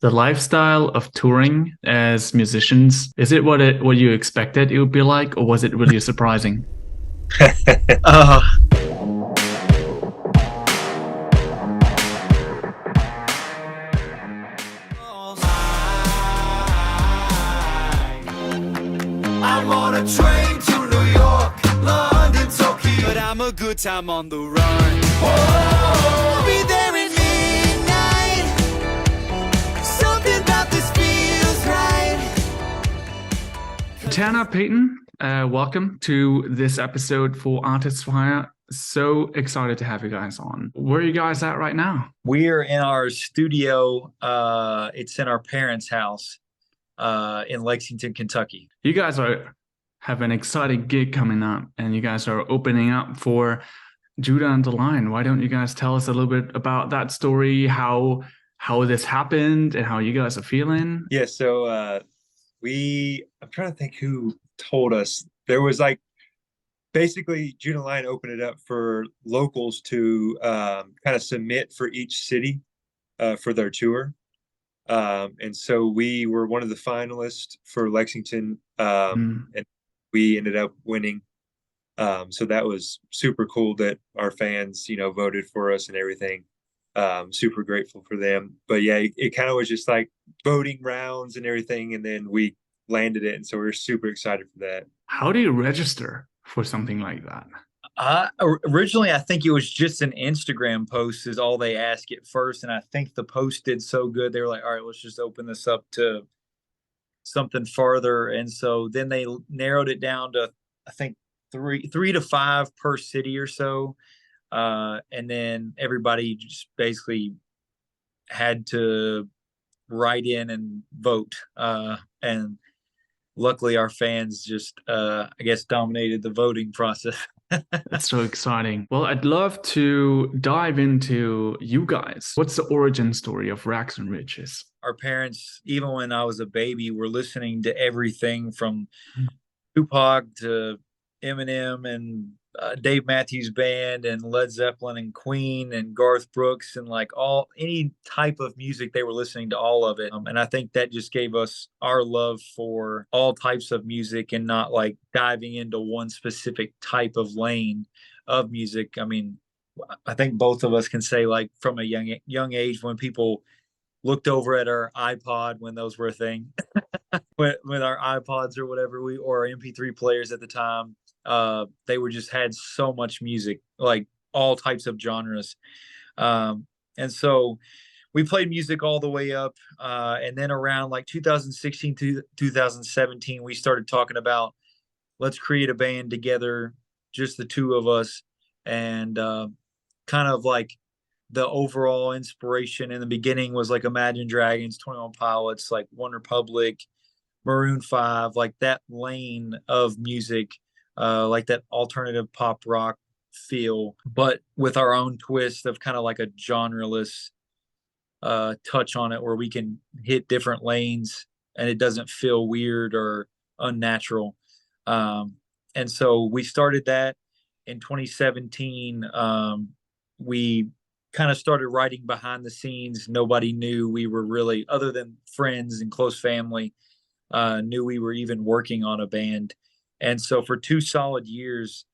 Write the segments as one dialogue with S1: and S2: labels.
S1: The lifestyle of touring as musicians, is it what you expected it would be like, or was it really surprising?
S2: Uh, I'm on a train to New York, London, Tokyo, but I'm a good time on the run. Whoa, I'll be there at midnight. Something about this feels right.
S1: Tanner, Peyton, welcome to this episode for Artist Fire. So excited to have you guys on. Where are you guys at right now?
S2: We are in our studio. It's in our parents' house in Lexington, Kentucky.
S1: You guys are have an exciting gig coming up, and you guys are opening up for Judah and the Lion. Why don't you guys tell us a little bit about that story, how this happened, and how you guys are feeling?
S3: Yeah, so I'm trying to think who told us. There was like basically June and Lion opened it up for locals to kind of submit for each city for their tour. And so we were one of the finalists for Lexington,
S1: Mm.
S3: and we ended up winning. So that was super cool that our fans, voted for us and everything. Super grateful for them. But yeah, it kind of was just like voting rounds and everything, and then we landed it, and so we are super excited for that.
S1: How do you register for something like that?
S2: Originally, I think it was just an Instagram post is all they asked at first, and I think the post did so good they were like, "All right, let's just open this up to something farther." And so then they narrowed it down to I think three to five per city or so, and then everybody just basically had to write in and vote. And luckily, our fans just, I guess, dominated the voting process.
S1: That's so exciting. Well, I'd love to dive into you guys. What's the origin story of Racks and Riches?
S2: Our parents, even when I was a baby, were listening to everything from Tupac to Eminem and Dave Matthews Band and Led Zeppelin and Queen and Garth Brooks and like all any type of music they were listening to all of it. And I think that just gave us our love for all types of music and not like diving into one specific type of lane of music. I mean, I think both of us can say like from a young age when people looked over at our iPod when those were a thing with our iPods or whatever or our MP3 players at the time. They were just had so much music, like all types of genres. And so we played music all the way up. And then around like 2016 to 2017, we started talking about let's create a band together, just the two of us. And kind of like the overall inspiration in the beginning was like Imagine Dragons, 21 Pilots, like One Republic, Maroon 5, like that lane of music, like that alternative pop rock feel, but with our own twist of kind of like a genreless touch on it where we can hit different lanes and it doesn't feel weird or unnatural. And so we started that in 2017. We kind of started writing behind the scenes. Nobody knew we were really, other than friends and close family, knew we were even working on a band. And so for 2 solid years,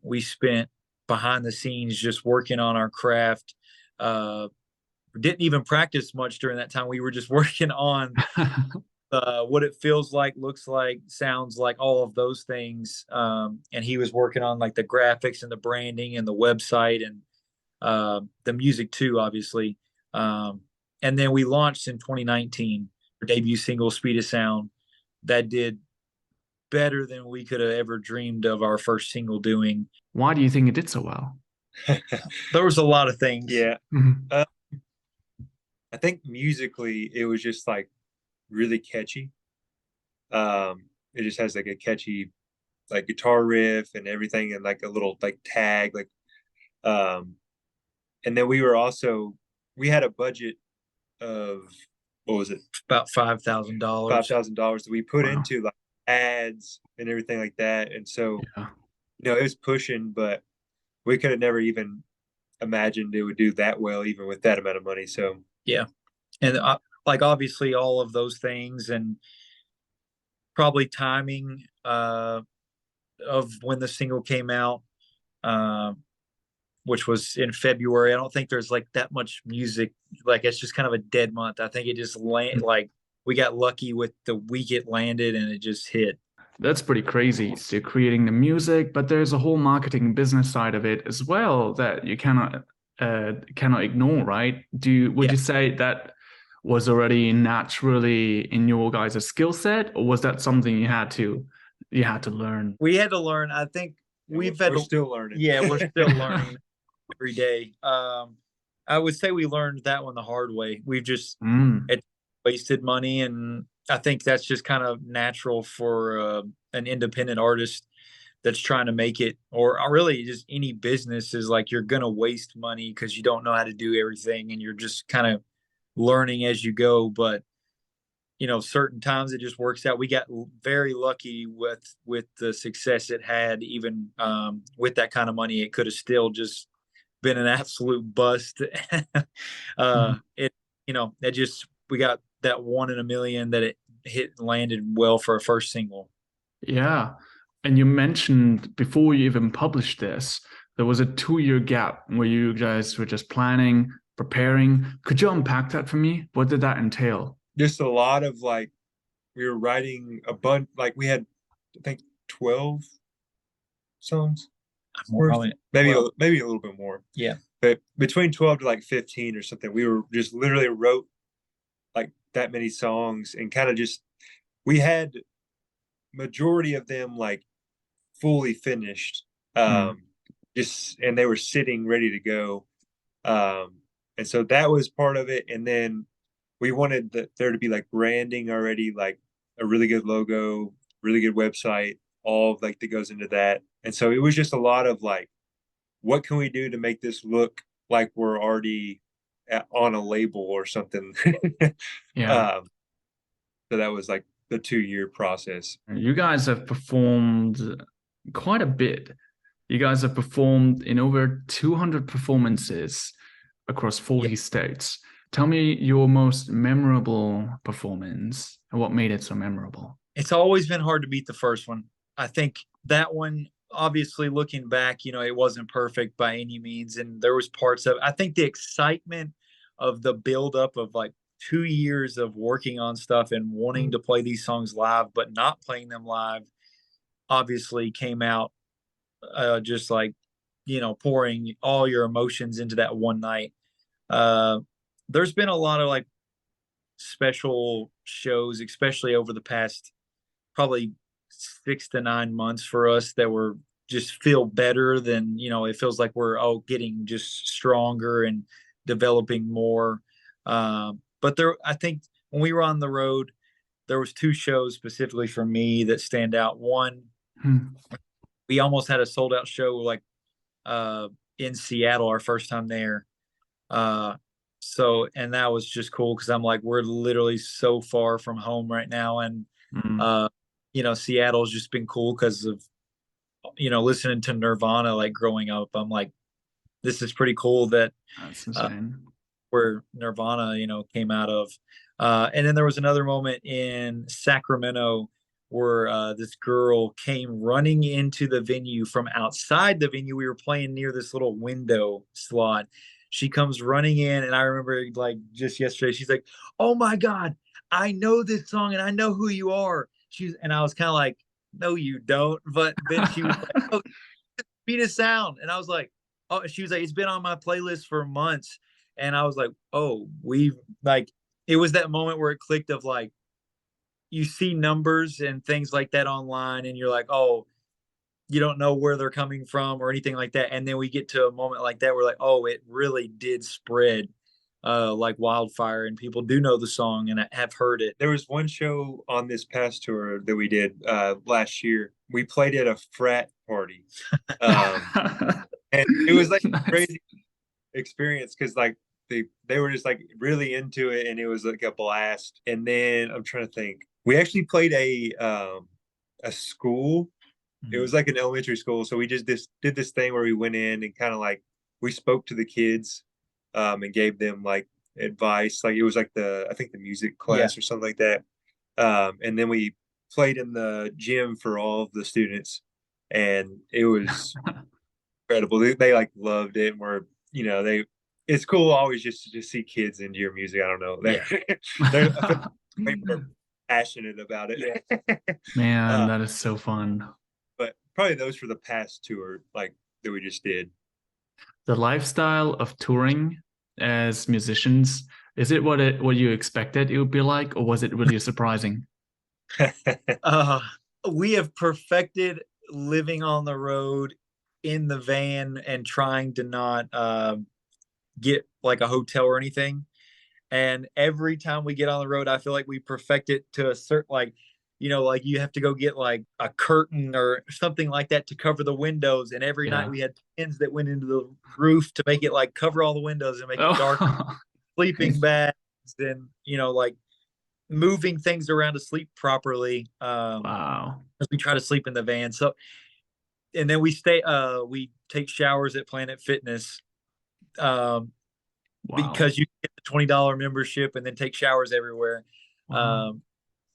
S2: we spent behind the scenes just working on our craft. Didn't even practice much during that time. We were just working on what it feels like, looks like, sounds like, all of those things. And he was working on like the graphics and the branding and the website and the music too, obviously. And then we launched in 2019 our debut single, Speed of Sound, that did better than we could have ever dreamed of our first single doing.
S1: Why do you think it did so well?
S2: There was a lot of things.
S3: Yeah,
S1: Mhm.
S3: I think musically it was just like really catchy. It just has like a catchy like guitar riff and everything, and like a little like tag like um and then we had a budget of, what was it,
S2: About $5,000.
S3: $5,000 that we put
S1: Wow.
S3: into like ads and everything like that. And so,
S1: Yeah.
S3: it was pushing, but we could have never even imagined it would do that well, even with that amount of money. So
S2: Yeah. And like obviously all of those things, and probably timing of when the single came out, uh, which was in February. I don't think there's like that much music. Like it's just kind of a dead month. I think it just like we got lucky with the week it landed and it just hit.
S1: That's pretty crazy. So you're creating the music, but there's a whole marketing business side of it as well that you cannot ignore, right? Would
S2: Yeah.
S1: you say that was already naturally in your guys' skill set, or was that something you had to learn?
S2: We had to learn. I think
S3: we're still learning.
S2: Yeah, we're still learning every day. I would say we learned that one the hard way. We've just
S1: Mm,
S2: it wasted money, and I think that's just kind of natural for an independent artist that's trying to make it, or really just any business is like you're gonna waste money because you don't know how to do everything, and you're just kind of learning as you go. But certain times it just works out. We got very lucky with the success it had. Even with that kind of money, it could have still just been an absolute bust.
S1: mm.
S2: It it just we got that 1 in a million that it hit and landed well for a first single.
S1: Yeah. And you mentioned before you even published this, there was a 2 year gap where you guys were just planning, preparing. Could you unpack that for me? What did that entail?
S3: Just a lot of like we were writing a bunch. Like we had, I think, 12 songs, or
S2: Probably,
S3: maybe
S2: well,
S3: maybe a little bit more.
S2: yeah.
S3: But between 12 to like 15 or something, we were just literally wrote like that many songs and kind of just we had majority of them like fully finished,
S1: Mm,
S3: just and they were sitting ready to go, and so that was part of it. And then we wanted there to be like branding already, like a really good logo, really good website, all of, like that goes into that. And so it was just a lot of like, what can we do to make this look like we're already on a label or something?
S1: yeah.
S3: um, so that was like the 2 year process.
S1: You guys have performed quite a bit. You guys have performed in over 200 performances across
S2: Yeah.
S1: 40 states. Tell me your most memorable performance and what made it so memorable.
S2: It's always been hard to beat the first one. I think that one, obviously looking back, it wasn't perfect by any means. And there was parts of, I think the excitement of the buildup of like 2 years of working on stuff and wanting to play these songs live, but not playing them live, obviously came out just like, pouring all your emotions into that one night. Uh, there's been a lot of like special shows, especially over the past probably 6 to 9 months for us that were just feel better than it feels like we're all getting just stronger and developing more. But there, I think when we were on the road, there was two shows specifically for me that stand out. One,
S1: Hmm.
S2: we almost had a sold out show like uh, in Seattle our first time there. Uh, and that was just cool because I'm like, we're literally so far from home right now, and
S1: Mm,
S2: uh, Seattle's just been cool because of listening to Nirvana like growing up. I'm like, this is pretty cool that
S1: that's
S2: uh,
S1: insane.
S2: where Nirvana came out of. And then there was another moment in Sacramento where this girl came running into the venue from outside the venue. We were playing near this little window slot. She comes running in, and I remember like just yesterday, she's like, "Oh my God, I know this song and I know who you are." And I was kind of like, "No, you don't." But then she was like, "Oh, Beat a Sound," and I was like, "Oh," she was like, "It's been on my playlist for months," and I was like, "Oh, we've like." It was that moment where it clicked of like you see numbers and things like that online, and you're like, "Oh, you don't know where they're coming from or anything like that," and then we get to a moment like that where like, "Oh, it really did spread like wildfire, and people do know the song and have heard it."
S3: There was one show on this past tour that we did last year. We played at a frat party. And it was like a
S1: Nice.
S3: crazy experience because like they were just like really into it and it was like a blast. And then I'm trying to think. We actually played a school. It
S2: Mhm.
S3: was like an elementary school. So we just did this thing where we went in and kind of like we spoke to the kids and gave them like advice. Like it was like I think the music
S2: Yeah.
S3: class or something like that. And then we played in the gym for all of the students, and it was incredible. They like loved it, and it's cool always just to just see kids into your music. I don't know. They're I feel way more passionate about it.
S1: Man, that is so fun.
S3: But probably those for the past tour, like that we just did.
S1: The lifestyle of touring as musicians, is it what you expected it would be like, or was it really surprising?
S2: Uh, we have perfected living on the road in the van and trying to not get like a hotel or anything. And every time we get on the road, I feel like we perfect it to a certain, like, like you have to go get like a curtain or something like that to cover the windows. And every night
S1: Yeah.
S2: we had pins that went into the roof to make it like cover all the windows and make it dark.
S1: Oh.
S2: Sleeping bags and, like moving things around to sleep properly.
S1: Wow.
S2: As we try to sleep in the van. So, and then we take showers at Planet Fitness.
S1: Wow.
S2: Because you get the $20 membership and then take showers everywhere.
S1: Wow.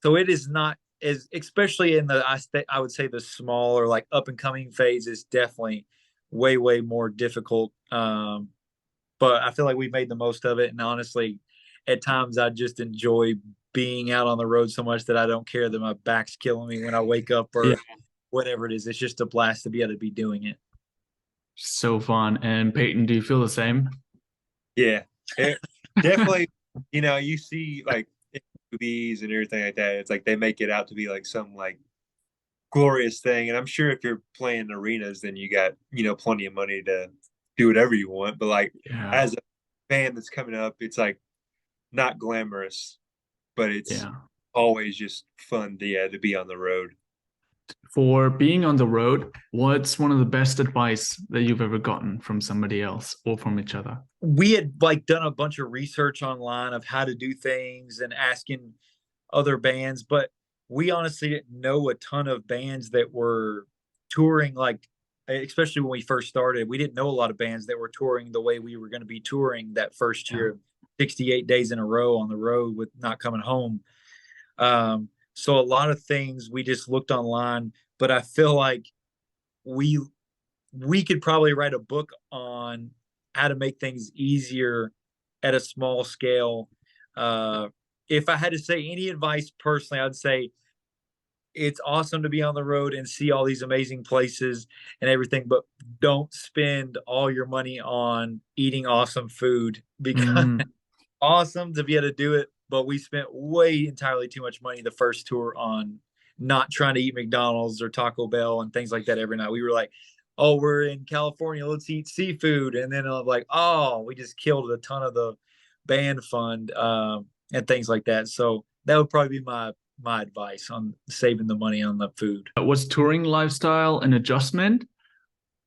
S2: So it is not as, especially in I would say the small or like up and coming phase is definitely way, way more difficult. But I feel like we've made the most of it. And honestly, at times I just enjoy being out on the road so much that I don't care that my back's killing me when I wake up or whatever it is. It's just a blast to be able to be doing it.
S1: So fun. And Peyton, do you feel the same?
S3: Yeah, definitely. You see like in movies and everything like that. It's like they make it out to be like some like glorious thing. And I'm sure if you're playing arenas, then you got plenty of money to do whatever you want. But like as a band that's coming up, it's like not glamorous, but it's always just fun to be on the road.
S1: For being on the road, what's one of the best advice that you've ever gotten from somebody else or from each other?
S2: We had like done a bunch of research online of how to do things and asking other bands, but we honestly didn't know a ton of bands that were touring, like especially when we first started. We didn't know a lot of bands that were touring the way we were going to be touring that first year, 68 days in a row on the road with not coming home. So a lot of things we just looked online, but I feel like we could probably write a book on how to make things easier at a small scale. If I had to say any advice personally, I'd say it's awesome to be on the road and see all these amazing places and everything, but don't spend all your money on eating awesome food because awesome to be able to do it. But we spent way entirely too much money the first tour on not trying to eat McDonald's or Taco Bell and things like that every night. We were like, oh, we're in California, let's eat seafood. And then I'm like, oh, we just killed a ton of the band fund and things like that. So that would probably be my advice on saving the money on the food.
S1: Was touring lifestyle an adjustment,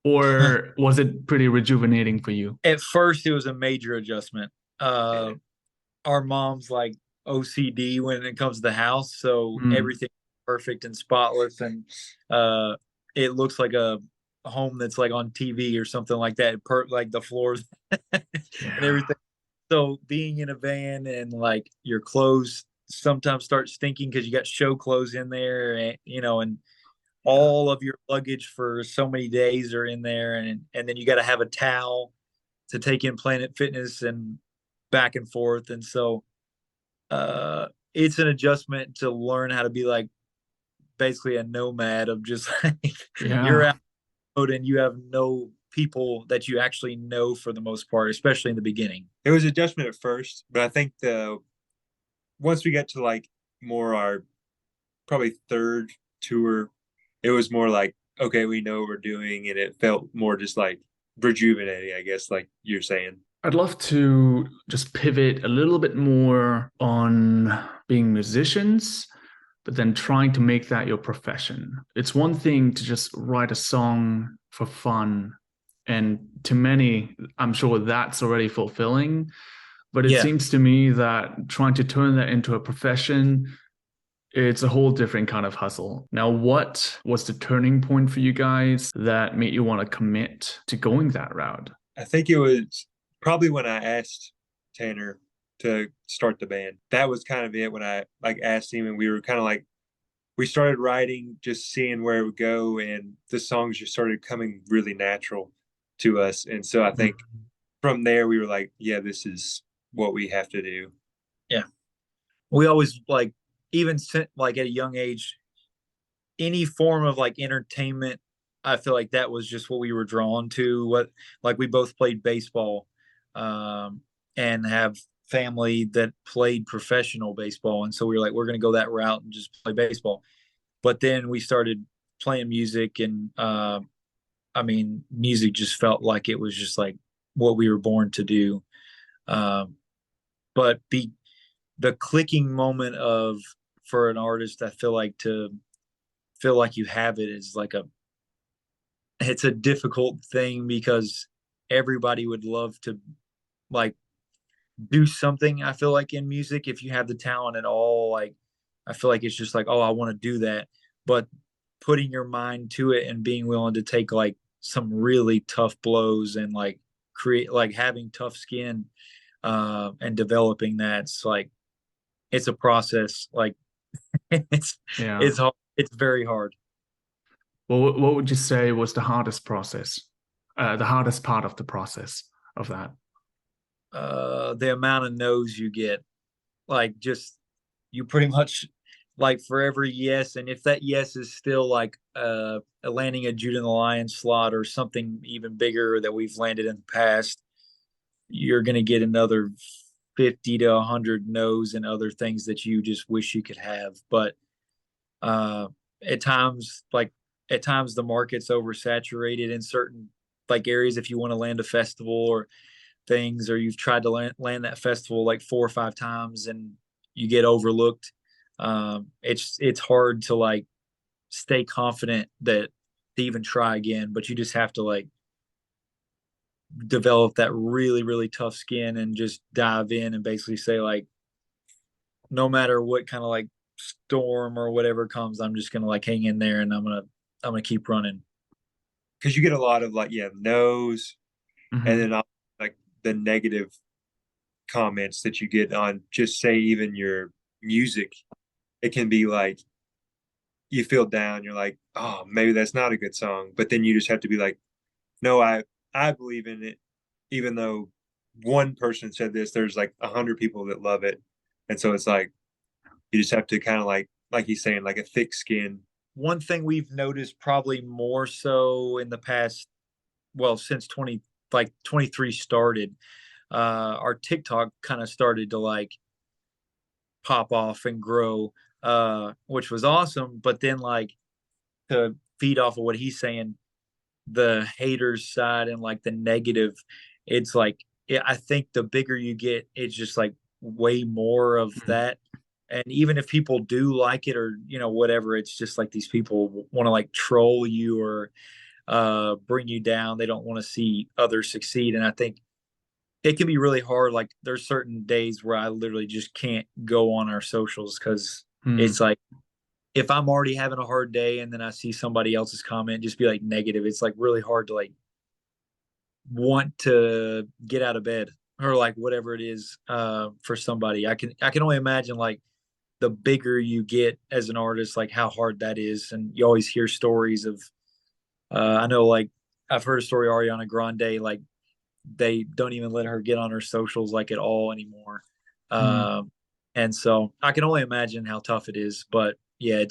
S1: or was it pretty rejuvenating for you?
S2: At first, it was a major adjustment. Our mom's like OCD when it comes to the house, so everything's perfect and spotless, and it looks like a home that's like on TV or something like that. Like the floors and everything. So being in a van and like your clothes sometimes start stinking because you got show clothes in there, and and all of your luggage for so many days are in there, and then you got to have a towel to take in Planet Fitness and back and forth. And so it's an adjustment to learn how to be like basically a nomad of just like you're out and you have no people that you actually know for the most part, especially in the beginning.
S3: It was adjustment at first, but I think once we got to like more our probably third tour, it was more like, okay, we know what we're doing, and it felt more just like rejuvenating, I guess, like you're saying.
S1: I'd love to just pivot a little bit more on being musicians, but then trying to make that your profession. It's one thing to just write a song for fun. And to many, I'm sure that's already fulfilling. But it seems to me that trying to turn that into a profession, it's a whole different kind of hustle. Now, what was the turning point for you guys that made you want to commit to going that route?
S3: I think it was probably when I asked Tanner to start the band. That was kind of it when I like asked him, and we were kind of like we started writing, just seeing where it would go, and the songs just started coming really natural to us. And so I think from there we were like, yeah, this is what we have to do.
S2: Yeah. We always like, even like at a young age, any form of like entertainment, I feel like that was just what we were drawn to. What, like, we both played baseball, um, and have family that played professional baseball, and so we were like, we're going to go that route and just play baseball. But then we started playing music, and I mean, music just felt like it was just like what we were born to do. Um, but the clicking moment of, for an artist, I feel like, to feel like you have it is like it's a difficult thing, because everybody would love to like do something. I feel like in music, if you have the talent at all, like, I feel like it's just like, oh, I want to do that. But putting your mind to it and being willing to take like some really tough blows, and like create, like having tough skin, and developing that's like, it's a process. Like, it's
S1: Yeah.
S2: it's hard. It's very hard.
S1: Well, what would you say was the hardest process? The hardest part of the process of that?
S2: The amount of no's you get, like, just, you pretty much, like, for every yes, and if that yes is still like landing a Jude and the Lion slot or something even bigger that we've landed in the past, you're going to get another 50 to 100 no's and other things that you just wish you could have. But uh at times, like, at times the market's oversaturated in certain like areas. If you want to land a festival or things, or you've tried to land that festival like 4 or 5 times and you get overlooked, it's hard to like stay confident that to even try again. But you just have to like develop that really, really tough skin and just dive in and basically say, like, no matter what kind of like storm or whatever comes, I'm just gonna like hang in there, and I'm gonna keep running.
S3: Because you get a lot of like, yeah, no's, and
S1: Hmm.
S3: then like the negative comments that you get on, just say, even your music. It can be like you feel down, you're like, oh, maybe that's not a good song. But then you just have to be like, no, I believe in it. Even though one person said this, there's like 100 people that love it. And so it's like you just have to kind of like he's saying, like a thick skin.
S2: One thing we've noticed, probably more so in the past, well, since 20, like 23 started, our TikTok kind of started to like pop off and grow, which was awesome. But then, like, to feed off of what he's saying, the haters side and like the negative, it's like, I think the bigger you get, it's just like way more of that. And even if people do like it, or whatever, it's just like these people want to like troll you, or bring you down. They don't want to see others succeed. And I think it can be really hard. Like, there's certain days where I literally just can't go on our socials, because
S1: Mm.
S2: it's like, if I'm already having a hard day and then I see somebody else's comment just be like negative, it's like really hard to like want to get out of bed, or like whatever it is, for somebody. I can only imagine, like, the bigger you get as an artist, like how hard that is. And you always hear stories of, I know, like, I've heard a story, Ariana Grande, like, they don't even let her get on her socials like at all anymore.
S1: Mm.
S2: Um, and so I can only imagine how tough it is. But yeah,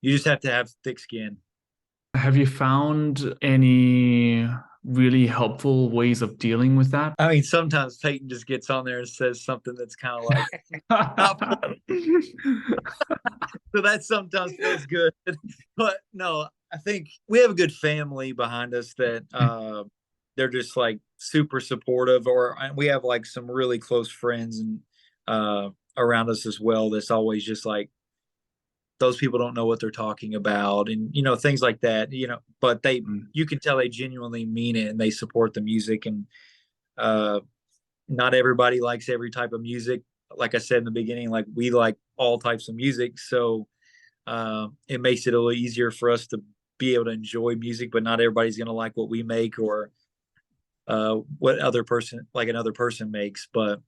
S2: you just have to have thick skin.
S1: Have you found any really helpful ways of dealing with that?
S2: I mean, sometimes Peyton just gets on there and says something that's kind of like not, so that sometimes feels good. But no, I think we have a good family behind us that they're just like super supportive. Or we have like some really close friends and around us as well, that's always just like, those people don't know what they're talking about, and things like that. But
S1: Mm.
S2: you can tell they genuinely mean it, and they support the music. And uh not everybody likes every type of music. Like I said in the beginning, like, we like all types of music, so it makes it a little easier for us to be able to enjoy music. But not everybody's going to like what we make, or what other person, like another person, makes. But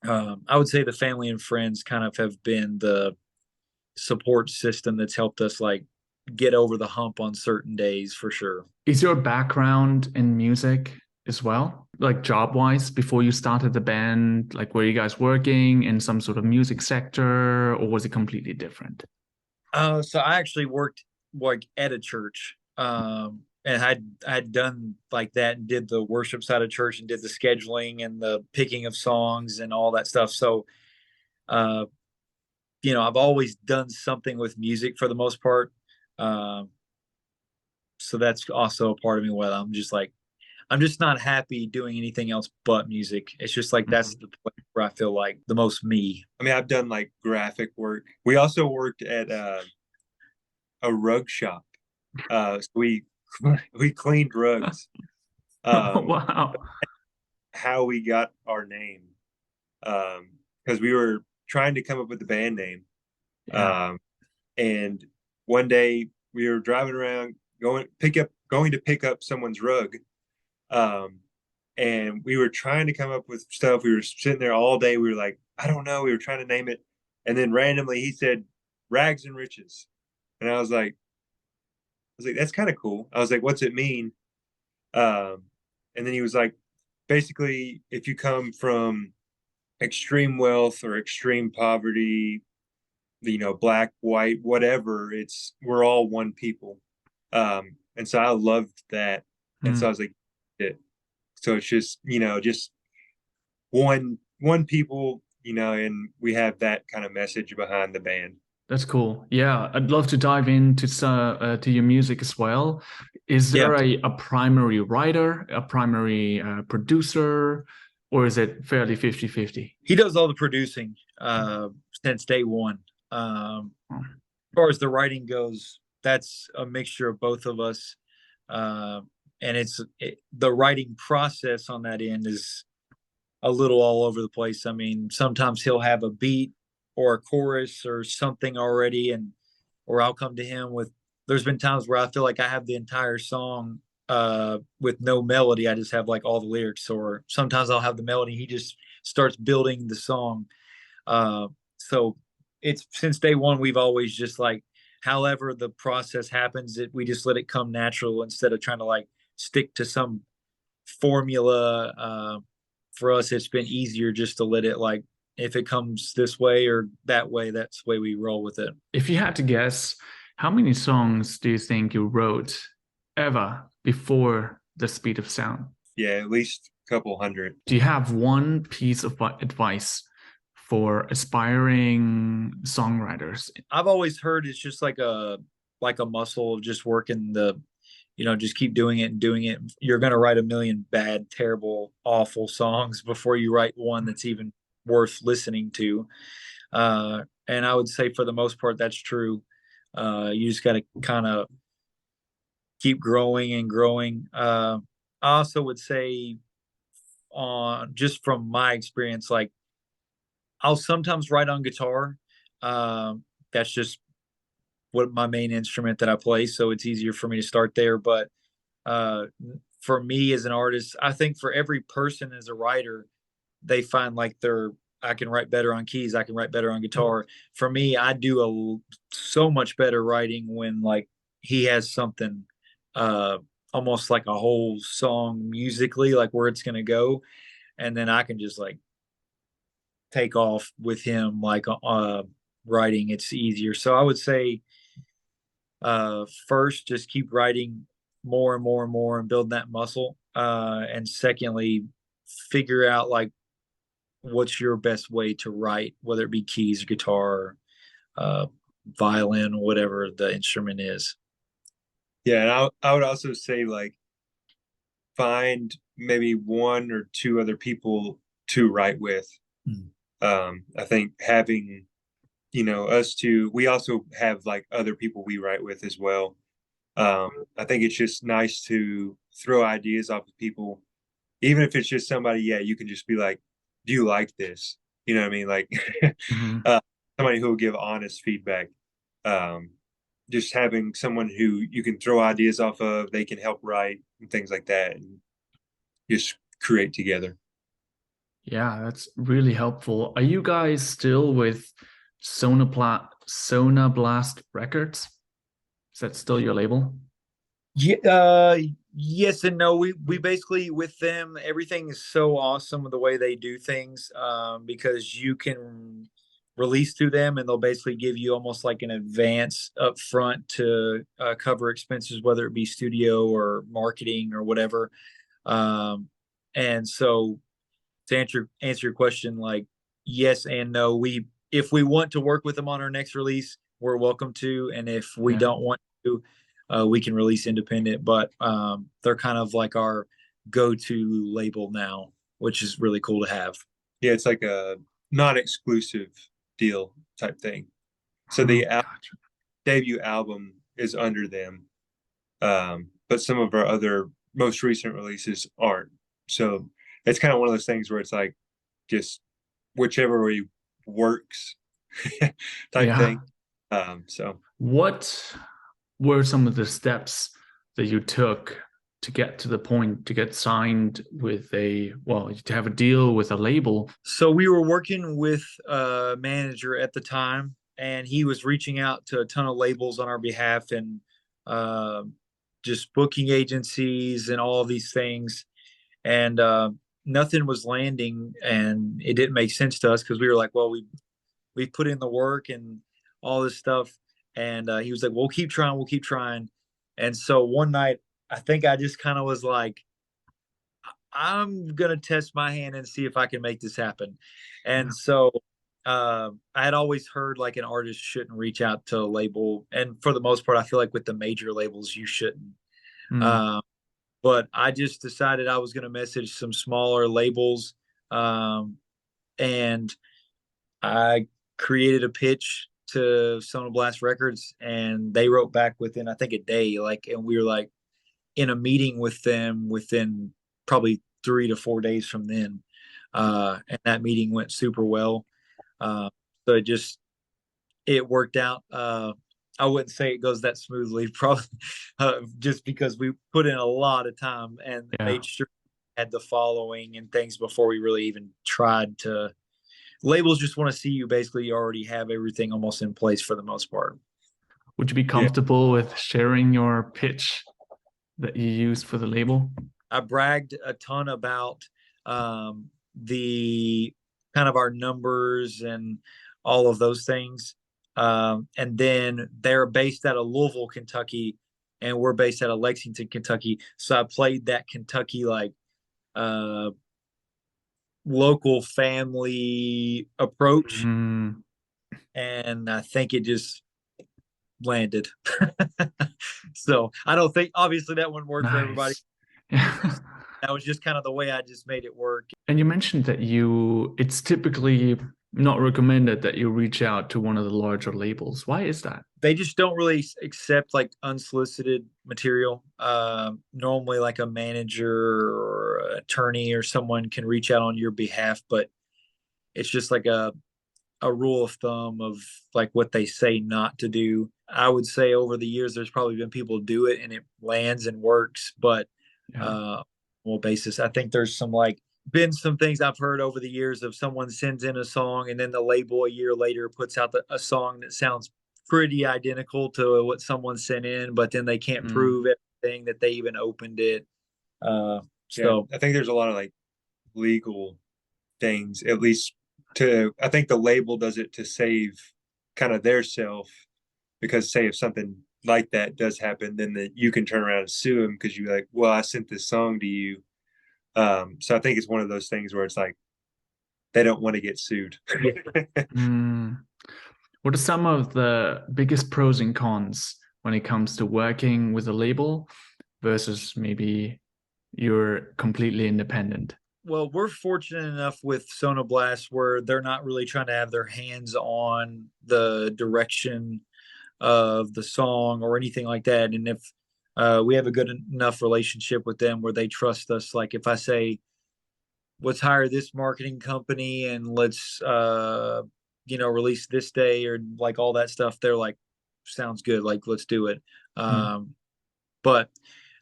S2: I would say the family and friends kind of have been the support system that's helped us like get over the hump on certain days for sure.
S1: Is your background in music as well? Like job wise, before you started the band, like were you guys working in some sort of music sector or was it completely different?
S2: So I actually worked like at a church, and I'd done like that and did the worship side of church and did the scheduling and the picking of songs and all that stuff. So, uh, I've always done something with music for the most part. Um, so that's also a part of me where I'm just not happy doing anything else but music. It's just like that's
S1: Mhm.
S2: the place where I feel like the most me.
S3: I mean, I've done like graphic work. We also worked at a rug shop. So we cleaned rugs.
S1: Oh,
S3: Um,
S1: wow.
S3: how we got our name, because we were trying to come up with the band name.
S1: Yeah.
S3: Um, and one day we were driving around going to pick up someone's rug. Um, and we were trying to come up with stuff. We were sitting there all day. We were like, I don't know. We were trying to name it. And then randomly he said rags and riches. And I was like, that's kind of cool. I was like, what's it mean? Um, and then he was like, basically, if you come from extreme wealth or extreme poverty, black, white, whatever, we're all one people. And so I loved that. And so I
S1: Hmm.
S3: was like, it. So it's just one people, and we have that kind of message behind the band.
S1: That's cool. Yeah, I'd love to dive into to your music as well. Is
S2: Yeah,
S1: there a primary writer, a primary producer, or is it fairly 50-50?
S2: he does all the producing since day one. As far as the writing goes, that's a mixture of both of us. Uh, and the writing process on that end is a little all over the place. I mean, sometimes he'll have a beat or a chorus or something already, or I'll come to him with. There's been times where I feel like I have the entire song with no melody. I just have like all the lyrics, or sometimes I'll have the melody. He just starts building the song. So it's since day one, we've always just like, however the process happens, we just let it come natural instead of trying to like stick to some formula. For us, it's been easier just to let it like, if it comes this way or that way, that's the way we roll with it.
S1: If you had to guess, how many songs do you think you wrote ever before the speed of sound?
S3: Yeah, at least a couple hundred.
S1: Do you have one piece of advice for aspiring songwriters?
S2: I've always heard it's just like a muscle of just working just keep doing it and doing it. You're going to write a million bad, terrible, awful songs before you write one that's even worth listening to. And I would say for the most part, that's true. You just got to kind of keep growing and growing. I also would say, on just from my experience, like I'll sometimes write on guitar. That's just what my main instrument that I play, so it's easier for me to start there. But uh, for me as an artist, I think for every person as a writer, they find like I can write better on keys, I can write better on guitar. For me, I do so much better writing when like he has something uh almost like a whole song musically, like where it's gonna go, and then I can just like take off with him like writing. It's easier. So I would say first just keep writing more and more and more and build that muscle. And secondly, figure out like what's your best way to write, whether it be keys, guitar, uh, violin, whatever the instrument is.
S3: Yeah, and I would also say like find maybe one or two other people to write with.
S2: Mm.
S3: I think having, us two, we also have like other people we write with as well. I think it's just nice to throw ideas off of people, even if it's just somebody, yeah, you can just be like, do you like this? You know what I mean? Like
S1: Mhm.
S3: uh, somebody who will give honest feedback. Um, just having someone who you can throw ideas off of, they can help write and things like that, and just create together.
S1: Yeah, that's really helpful. Are you guys still with Sonablast Records? Is that still your label?
S2: Yeah, yes and no. We basically with them, everything is so awesome with the way they do things, because you can release through them, and they'll basically give you almost like an advance up front to cover expenses, whether it be studio or marketing or whatever. Um, and so to answer your question, like yes and no. We if we want to work with them on our next release, we're welcome to, and if we
S1: Yeah.
S2: don't want to, we can release independent. But they're kind of like our go-to label now, which is really cool to have.
S3: Yeah, it's like a non-exclusive deal type thing. So
S1: Oh,
S3: the
S1: gotcha.
S3: debut album is under them, but some of our other most recent releases aren't. So it's kind of one of those things where it's like just whichever way works type
S1: Yeah.
S3: thing. So
S1: What were some of the steps that you took to get to the point to get signed with to have a deal with a label?
S2: So we were working with a manager at the time, and he was reaching out to a ton of labels on our behalf, and uh, just booking agencies and all of these things. And nothing was landing, and it didn't make sense to us because we were like, well, we put in the work and all this stuff. And he was like, we'll keep trying. And so one night, I think I just kind of was like, I'm gonna test my hand and see if I can make this happen.
S1: Yeah.
S2: And so I had always heard like an artist shouldn't reach out to a label, and for the most part, I feel like with the major labels, you shouldn't.
S1: Mm.
S2: Um, but I just decided I was gonna message some smaller labels, um, and I created a pitch to Sonoblast Records, and they wrote back within I think a day. Like, and we were like in a meeting with them within probably 3 to 4 days from then, and that meeting went super well. So it worked out. I wouldn't say it goes that smoothly, probably just because we put in a lot of time and
S1: Yeah.
S2: made sure we had the following and things before we really even tried to. Labels just want to see you basically already have everything almost in place for the most part.
S1: Would you be
S3: yeah,
S1: comfortable with sharing your pitch that you used for the label?
S2: I bragged a ton about the kind of our numbers and all of those things. And then they're based out of Louisville, Kentucky, and we're based out of Lexington, Kentucky. So I played that Kentucky like uh, local family approach,
S1: Mm,
S2: and I think it just landed. So I don't think obviously that wouldn't work for everybody.
S1: nice. Yeah.
S2: That was just kind of the way I just made it work.
S1: And you mentioned that it's typically not recommended that you reach out to one of the larger labels. Why is that?
S2: They just don't really accept like unsolicited material. Normally, like a manager or attorney or someone can reach out on your behalf, but it's just like a rule of thumb of like what they say not to do. I would say over the years, there's probably been people do it and it lands and works, but
S1: Yeah.
S2: well, basis, I think there's some like been some things I've heard over the years of someone sends in a song and then the label a year later puts out a song that sounds pretty identical to what someone sent in, but then they can't
S1: Mm,
S2: prove everything that they even opened it. Uh,
S3: yeah.
S2: so
S3: I think there's a lot of like legal things, at least I think the label does it to save kind of their self, because say if something like that does happen, then you can turn around and sue them because you're like, well, I sent this song to you. So I think it's one of those things where it's like they don't want to get sued.
S1: mm. What are some of the biggest pros and cons when it comes to working with a label versus maybe you're completely independent?
S2: well, we're fortunate enough with Sonoblast where they're not really trying to have their hands on the direction of the song or anything like that. And if we have a good enough relationship with them where they trust us, like if I say, let's hire this marketing company and let's, release this day or like all that stuff, they're like, sounds good. Like, let's do it.
S1: Mm,
S2: But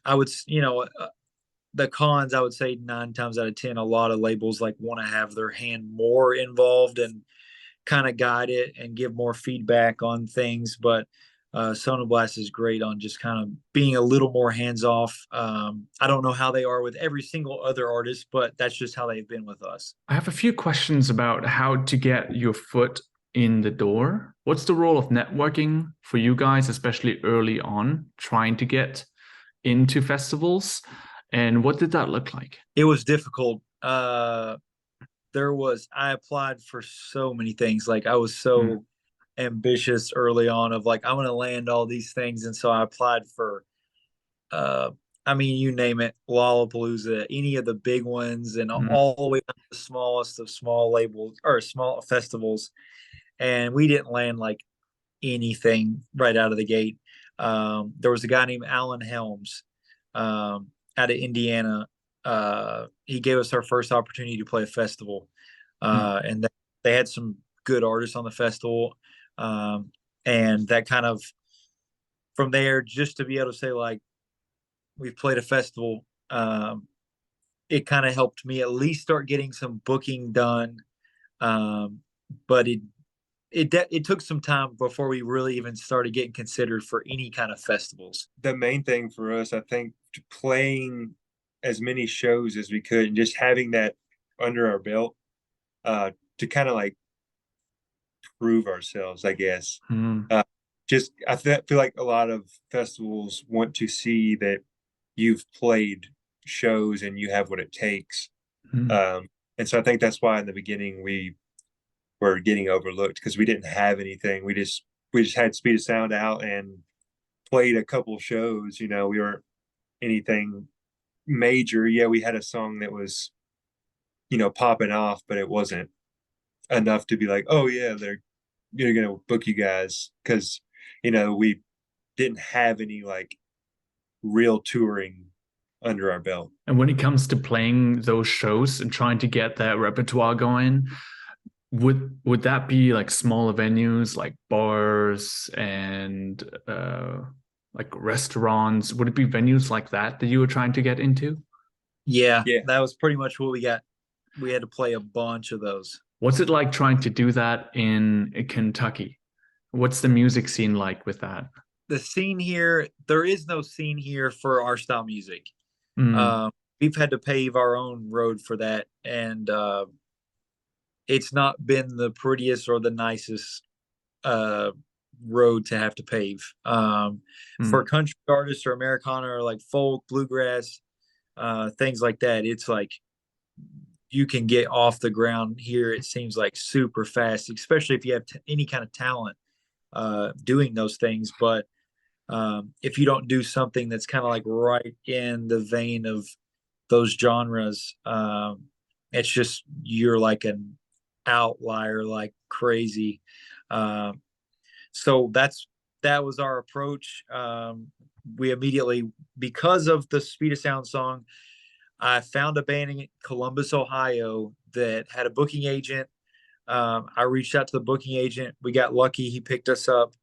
S2: I would, the cons, I would say 9 times out of 10, a lot of labels like want to have their hand more involved and kind of guide it and give more feedback on things. But Sonoblast is great on just kind of being a little more hands off. I don't know how they are with every single other artist, but that's just how they've been with us.
S1: I have a few questions about how to get your foot in the door. What's the role of networking for you guys, especially early on, trying to get into festivals? And what did that look like?
S2: It was difficult. I applied for so many things. Like I was so ambitious early on of like, I'm going to land all these things. And so I applied for, I mean, you name it, Lollapalooza, any of the big ones, and all the way down to the smallest of small labels or small festivals. And we didn't land like anything right out of the gate. There was a guy named Alan Helms out of Indiana. He gave us our first opportunity to play a festival. And they had some good artists on the festival. And that kind of, from there, just to be able to say, like, we've played a festival, it kind of helped me at least start getting some booking done. But it took some time before we really even started getting considered for any kind of festivals.
S3: The main thing for us, I think, playing as many shows as we could and just having that under our belt to kind of like prove ourselves, I guess. I feel like a lot of festivals want to see that you've played shows and you have what it takes. And so I think that's why in the beginning we were getting overlooked, because we didn't have anything. We just had Speed of Sound out and played a couple shows. We weren't anything major. Yeah, we had a song that was, popping off, but it wasn't enough to be like, oh yeah, they're gonna book you guys, because we didn't have any like real touring under our belt.
S1: And when it comes to playing those shows and trying to get that repertoire going, would that be like smaller venues like bars and like restaurants? Would it be venues like that you were trying to get into?
S2: Yeah, that was pretty much what we got. We had to play a bunch of those.
S1: What's it like trying to do that in Kentucky? What's the music scene like with that?
S2: The scene here, there is no scene here for our style music. We've had to pave our own road for that, and it's not been the prettiest or the nicest road to have to pave. For country artists or Americana or like folk, bluegrass, things like that, it's like you can get off the ground here, it seems like super fast, especially if you have any kind of talent doing those things. But if you don't do something that's kind of like right in the vein of those genres, it's just, you're like an outlier like crazy. So that was our approach. We immediately, because of the Speed of Sound song, I found a band in Columbus, Ohio that had a booking agent. I reached out to the booking agent. We got lucky. He picked us up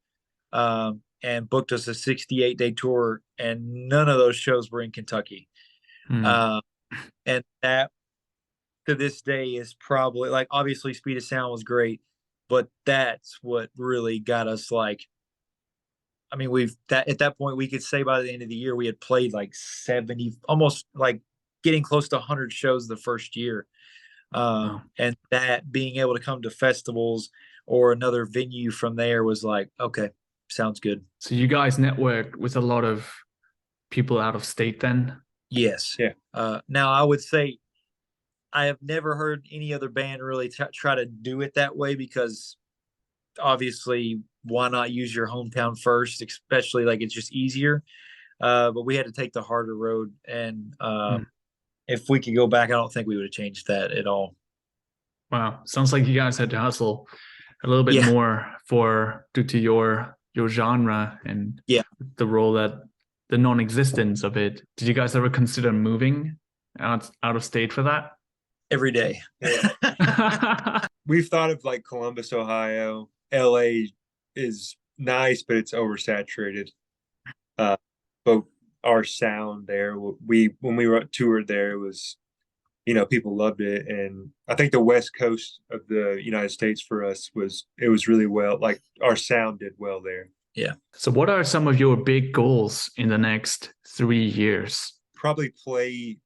S2: and booked us a 68-day tour, and none of those shows were in Kentucky. And that, to this day, is probably, like, obviously Speed of Sound was great, but that's what really got us, like, I mean, at that point, we could say by the end of the year, we had played like 70, almost like getting close to 100 shows the first year. And that, being able to come to festivals or another venue from there, was like, okay, sounds good.
S1: So you guys network with a lot of people out of state then?
S2: Yes.
S3: Yeah.
S2: Now, I would say I have never heard any other band really try to do it that way, because obviously, why not use your hometown first, especially like it's just easier. But we had to take the harder road, and if we could go back, I don't think we would have changed that at all.
S1: Wow, sounds like you guys had to hustle a little bit more due to your genre and the role that the non-existence of it. Did you guys ever consider moving out of state for that?
S2: Every day.
S3: We've thought of like Columbus, Ohio. LA is nice, but it's oversaturated. But our sound there. When we were toured there, it was, people loved it. And I think the West Coast of the United States for us it was really well, like our sound did well there.
S2: Yeah.
S1: So, what are some of your big goals in the next 3 years?
S3: Probably play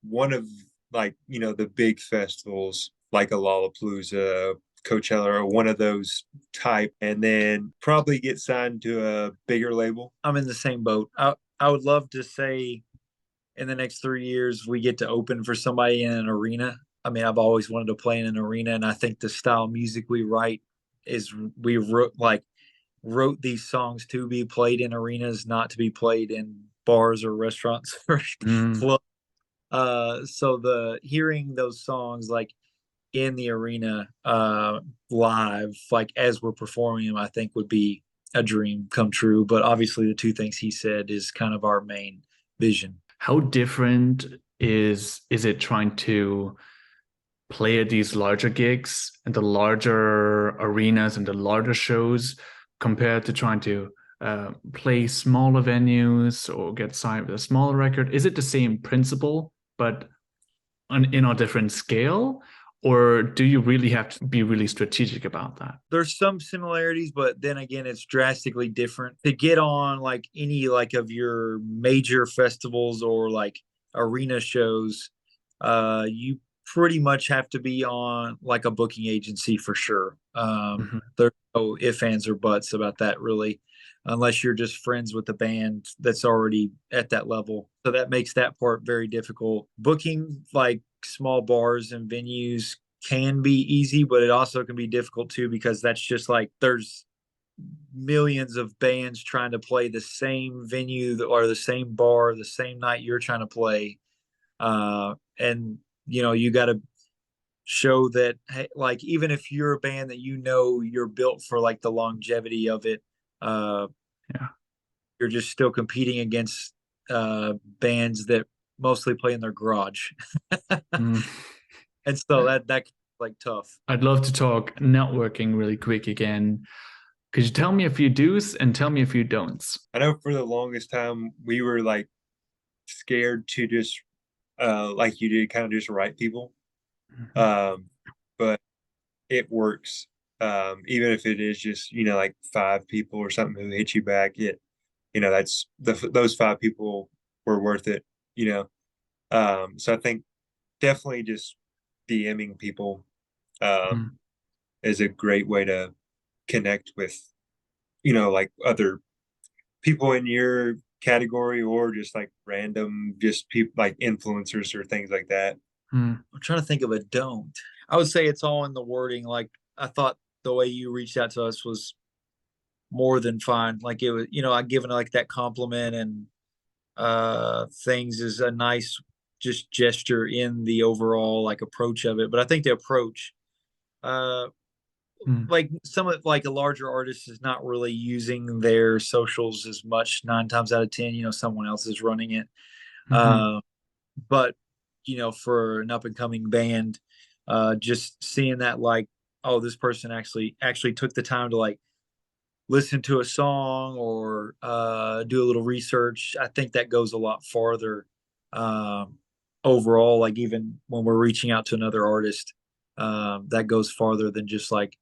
S3: one of, like, the big festivals like a Lollapalooza, Coachella, or one of those type, and then probably get signed to a bigger label.
S2: I'm in the same boat. I would love to say in the next 3 years we get to open for somebody in an arena. I mean, I've always wanted to play in an arena, and I think the style of music we write is we wrote these songs to be played in arenas, not to be played in bars or restaurants or clubs. So the hearing those songs like in the arena live, like as we're performing them, I think would be a dream come true. But obviously the two things he said is kind of our main vision.
S1: How different is it trying to play at these larger gigs and the larger arenas and the larger shows compared to trying to play smaller venues or get signed with a smaller record? Is it the same principle, but in a different scale? Or do you really have to be really strategic about that?
S2: There's some similarities, but then again, it's drastically different. To get on like any like of your major festivals or like arena shows, you pretty much have to be on like a booking agency for sure. There's no ifs, ands, or buts about that really, unless you're just friends with the band that's already at that level. So that makes that part very difficult. Booking like small bars and venues can be easy, but it also can be difficult too, because that's just like there's millions of bands trying to play the same venue or the same bar the same night you're trying to play. And you got to show that, hey, like even if you're a band that you're built for like the longevity of it,
S1: Yeah.
S2: you're just still competing against bands that mostly play in their garage. And so that like tough.
S1: I'd love to talk networking really quick again. Could you tell me a few do's and tell me a few don'ts?
S3: I know for the longest time we were like scared to just like you did, kind of just write people. But it works. Even if it is just, like 5 people or something who hit you back, that's those 5 people were worth it, so I think definitely just DMing people is a great way to connect with, like other people in your category, or just like random, just people like influencers or things like that.
S2: I'm trying to think of a don't. I would say it's all in the wording. Like I thought the way you reached out to us was more than fine. Like it was, I given like that compliment and things is a nice just gesture in the overall like approach of it. But I think the approach, like some of like a larger artist is not really using their socials as much 9 times out of 10, someone else is running it. But for an up and coming band, just seeing that like, oh, this person actually took the time to like listen to a song or do a little research. I think that goes a lot farther overall. Like even when we're reaching out to another artist, that goes farther than just like,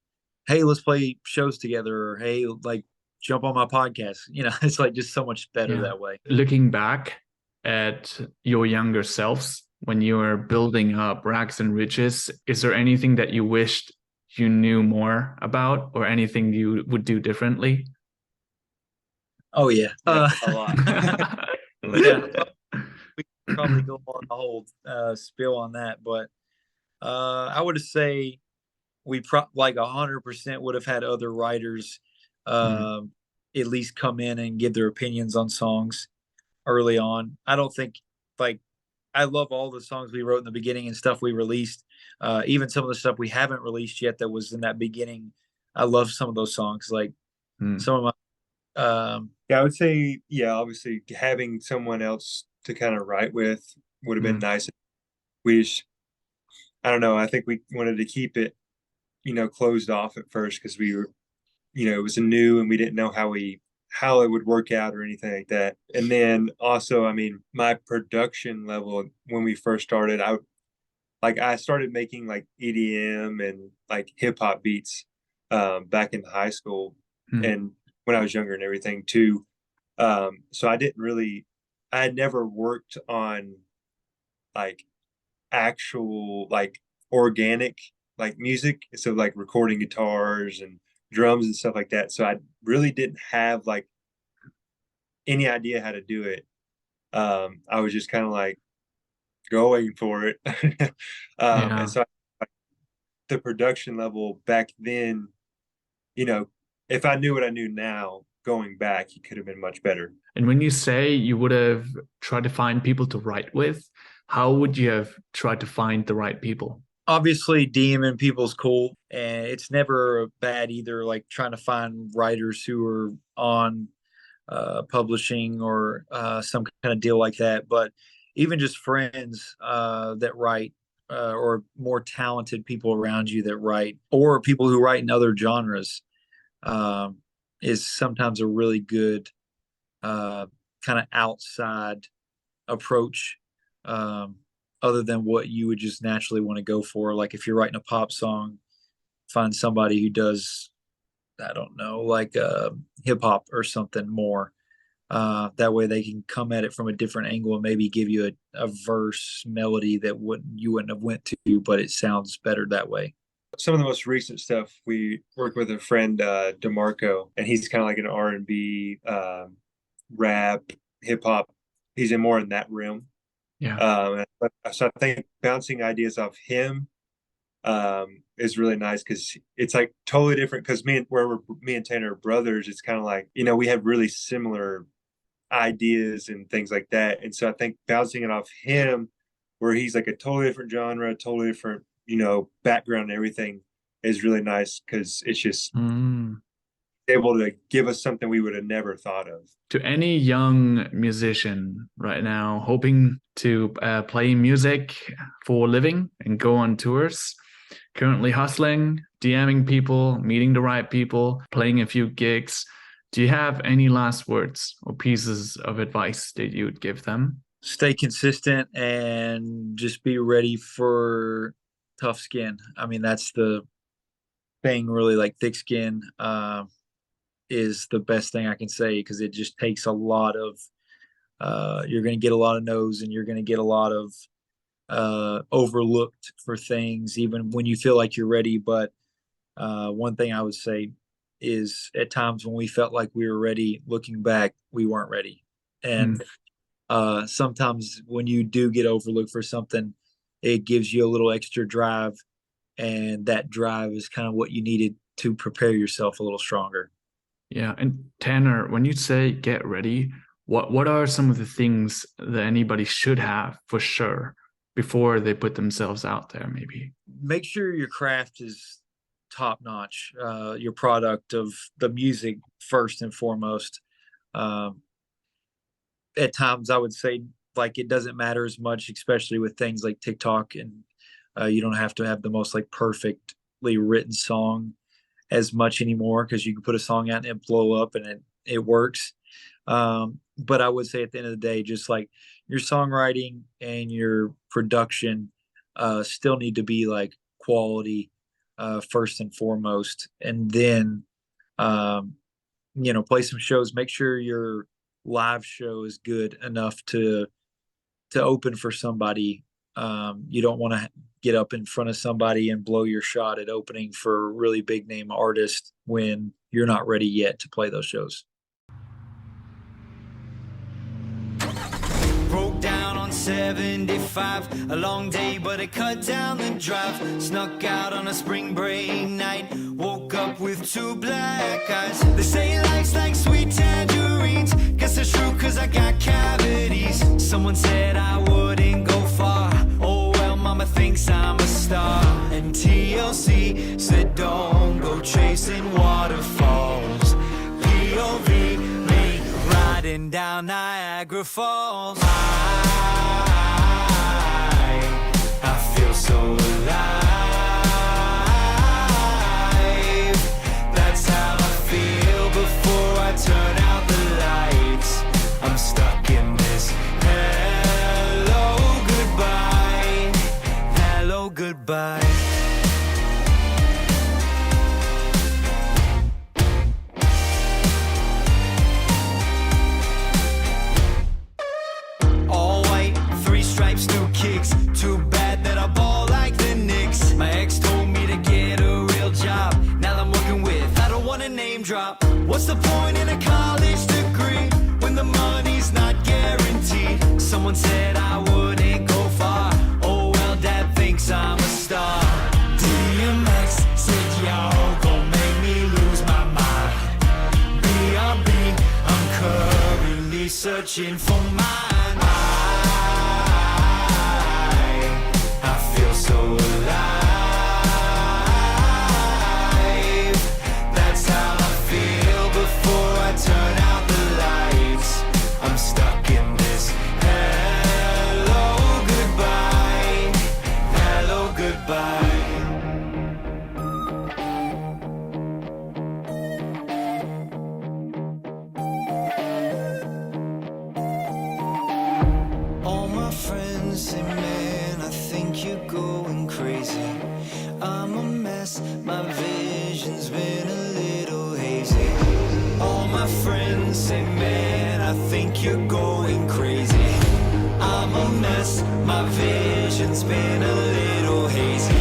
S2: hey, let's play shows together, or hey, like jump on my podcast. It's like just so much better that way.
S1: Looking back at your younger selves when you were building up Rags and Riches, is there anything that you wished you knew more about, or anything you would do differently?
S2: Oh yeah,
S3: a lot.
S2: Yeah, we could probably go on the whole spill on that, but I would say we like 100% would have had other writers at least come in and give their opinions on songs early on. I don't think like I love all the songs we wrote in the beginning and stuff we released. Even some of the stuff we haven't released yet that was in that beginning. I love some of those songs. Like some of my
S3: yeah, I would say, obviously having someone else to kind of write with would have been nice. I don't know, I think we wanted to keep it, closed off at first, because we were, it was new and we didn't know how we how it would work out or anything like that. And then also, I mean, my production level when we first started, I started making like EDM and like hip hop beats back in high school and when I was younger and everything too. So I had never worked on like actual like organic like music, so like recording guitars and drums and stuff like that. So I really didn't have like any idea how to do it. I was just kind of like going for it. And so the production level back then, you know, if I knew what I knew now, going back, it could have been much better.
S1: And when you say you would have tried to find people to write with, how would you have tried to find the right people?
S2: Obviously, DMing people's cool, and it's never bad either. Like trying to find writers who are on publishing or some kind of deal like that. But even just friends that write, or more talented people around you that write, or people who write in other genres, is sometimes a really good kind of outside approach, other than what you would just naturally want to go for. Like if you're writing a pop song, find somebody who does, I don't know, like hip hop or something more. That way they can come at it from a different angle and maybe give you a verse melody that you wouldn't have went to, but it sounds better that way.
S3: Some of the most recent stuff, we work with a friend, DeMarco, and he's kind of like an R&B, rap, hip hop. He's more in that realm.
S1: Yeah.
S3: So I think bouncing ideas off him is really nice because it's like totally different. Because me and Tanner are brothers, it's kind of like, you know, we have really similar ideas and things like that. And so I think bouncing it off him, where he's like a totally different genre, totally different, you know, background and everything, is really nice because it's just able to give us something we would have never thought of.
S1: To any young musician right now hoping to play music for a living and go on tours, currently hustling, DMing people, meeting the right people, playing a few gigs, do you have any last words or pieces of advice that you would give them?
S2: Stay consistent and just be ready for tough skin. I mean, that's the thing, really. Like thick skin is the best thing I can say, because it just takes a lot of you're going to get a lot of no's, and you're going to get a lot of overlooked for things even when you feel like you're ready. But one thing I would say is, at times when we felt like we were ready, looking back, we weren't ready. And sometimes when you do get overlooked for something, it gives you a little extra drive, and that drive is kind of what you needed to prepare yourself a little stronger.
S1: Yeah. And Tanner, when you say get ready, what are some of the things that anybody should have for sure before they put themselves out there? Maybe
S2: make sure your craft is top notch, your product of the music first and foremost. At times I would say, like, it doesn't matter as much, especially with things like TikTok, and you don't have to have the most like perfectly written song as much anymore, because you can put a song out and it blow up and it works. But I would say at the end of the day, just like your songwriting and your production still need to be like quality first and foremost. And then, you know, play some shows, make sure your live show is good enough to open for somebody. You don't want to get up in front of somebody and blow your shot at opening for a really big name artist when you're not ready yet to play those shows.
S4: Broke down on 75, a long day, but it cut down the drive. Snuck out on a spring break night, woke up with 2 black eyes. They say life's like sweet tangerines, guess it's true cause I got cavities. Someone said I wouldn't go far, oh well, mama thinks I'm a star. And TLC said don't go chasing waterfalls. POV, me riding down Niagara Falls. I feel so alive. That's how I feel before I turn out goodbye. All white, 3 stripes, new kicks. Too bad that I ball like the Knicks. My ex told me to get a real job. Now I'm working with, I don't want to name drop. What's the point in a college degree when the money's not guaranteed? Someone said I wouldn't go far. Oh well, dad thinks I'm a star. DMX said y'all gon' make me lose my mind. B.R.B. I'm currently searching for mine. I feel so alive. That's how I feel before I turn out the lights. I'm stuck in this hello goodbye, hello goodbye. All my friends say, man, I think you're going crazy. I'm a mess, my vision's been a little hazy. All my friends say, man, I think you're going crazy. I'm a mess, my vision's been a little hazy.